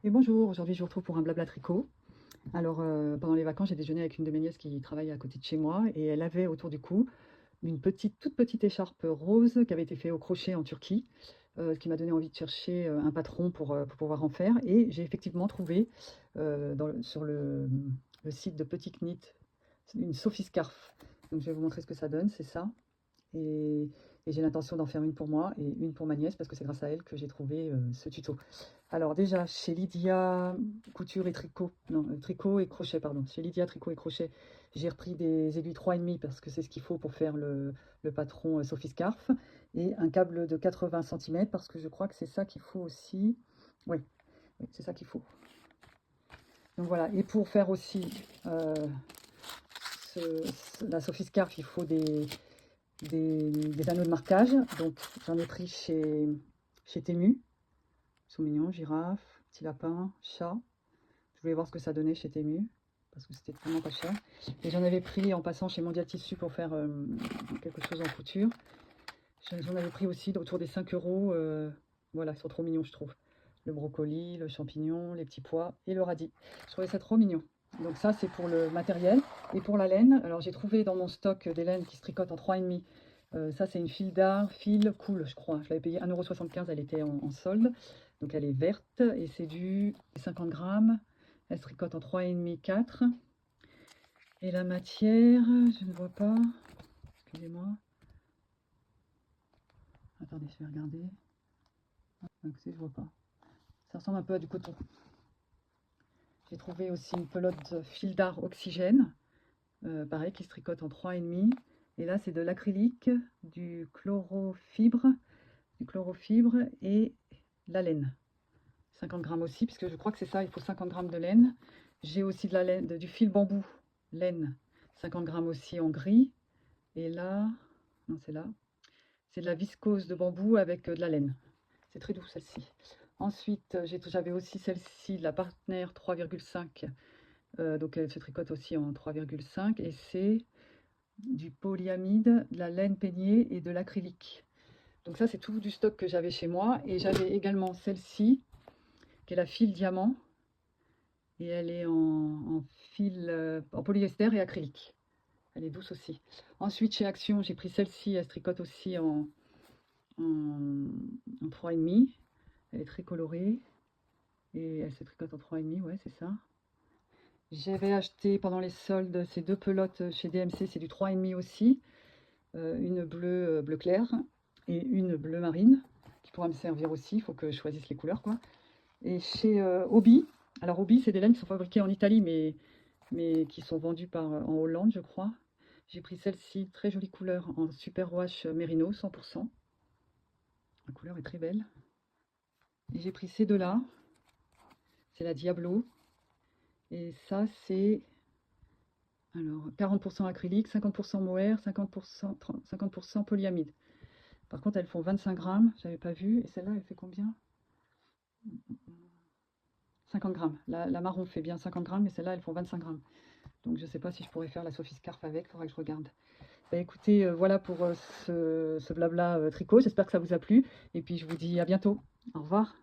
Et bonjour, aujourd'hui je vous retrouve pour un blabla tricot. Alors pendant les vacances, j'ai déjeuné avec une de mes nièces qui travaille à côté de chez moi et elle avait autour du cou une toute petite écharpe rose qui avait été faite au crochet en Turquie, ce qui m'a donné envie de chercher un patron pour pouvoir en faire. Et j'ai effectivement trouvé sur le site de Petit Knit une Sophie Scarf. Donc je vais vous montrer ce que ça donne, c'est ça. Et, et j'ai l'intention d'en faire une pour moi et une pour ma nièce parce que c'est grâce à elle que j'ai trouvé ce tuto. Alors déjà, chez Lydia Couture et Tricot, non, Tricot et Crochet, pardon. Chez Lydia Tricot et Crochet, j'ai repris des aiguilles 3,5 parce que c'est ce qu'il faut pour faire le patron Sophie Scarf. Et un câble de 80 cm parce que je crois que c'est ça qu'il faut aussi. Oui, oui, c'est ça qu'il faut. Donc voilà, et pour faire aussi la Sophie Scarf, il faut des anneaux de marquage. Donc j'en ai pris chez Temu. Ils sont mignons, girafe, petit lapin, chat. Je voulais voir ce que ça donnait chez Temu, parce que c'était vraiment pas cher. Et j'en avais pris en passant chez Mondial Tissu pour faire quelque chose en couture. J'en avais pris aussi autour des 5 euros. Voilà, ils sont trop mignons, je trouve. Le brocoli, le champignon, les petits pois et le radis. Je trouvais ça trop mignon. Donc ça, c'est pour le matériel. Et pour la laine, alors j'ai trouvé dans mon stock des laines qui se tricotent en 3,5. Ça, c'est une fil d'art, fil cool, je crois. Je l'avais payée 1,75 €, elle était en solde. Donc elle est verte et c'est du 50 grammes. Elle se tricote en 3,5, 4. Et la matière, je ne vois pas. Excusez-moi. Attendez, je vais regarder. Écoutez, je vois pas. Ça ressemble un peu à du coton. J'ai trouvé aussi une pelote fil d'art oxygène. Pareil, qui se tricote en 3,5. Et là, c'est de l'acrylique, du chlorofibre et la laine. 50 grammes aussi, puisque je crois que c'est ça, il faut 50 grammes de laine. J'ai aussi de la laine, du fil bambou, laine, 50 grammes aussi en gris. Et là, non, c'est là, c'est de la viscose de bambou avec de la laine. C'est très doux celle-ci. Ensuite, j'avais aussi celle-ci, la Partner 3,5. Donc elle se tricote aussi en 3,5 et c'est du polyamide, de la laine peignée et de l'acrylique. Donc ça, c'est tout du stock que j'avais chez moi. Et j'avais également celle-ci, qui est la fil diamant. Et elle est en fil, en polyester et acrylique. Elle est douce aussi. Ensuite, chez Action, j'ai pris celle-ci. Elle se tricote aussi en 3,5. Elle est très colorée. Et elle se tricote en 3,5, ouais, c'est ça. J'avais acheté pendant les soldes ces deux pelotes chez DMC, c'est du 3,5 aussi. Une bleu clair et une bleu marine, qui pourra me servir aussi, il faut que je choisisse les couleurs, quoi. Et chez Hobby, alors Hobby, c'est des laines qui sont fabriquées en Italie, mais qui sont vendues en Hollande, je crois. J'ai pris celle-ci, très jolie couleur, en super wash mérino, 100%. La couleur est très belle. Et j'ai pris ces deux-là, c'est la Diablo. Et ça, c'est alors 40% acrylique, 50% mohair, 50% polyamide. Par contre, elles font 25 grammes, j'avais pas vu. Et celle-là, elle fait combien? 50 grammes. La marron fait bien 50 grammes, mais celle-là, elles font 25 grammes. Donc, je ne sais pas si je pourrais faire la Sophie Scarf avec, il faudrait que je regarde. Bah, écoutez, voilà pour ce blabla tricot. J'espère que ça vous a plu. Et puis, je vous dis à bientôt. Au revoir.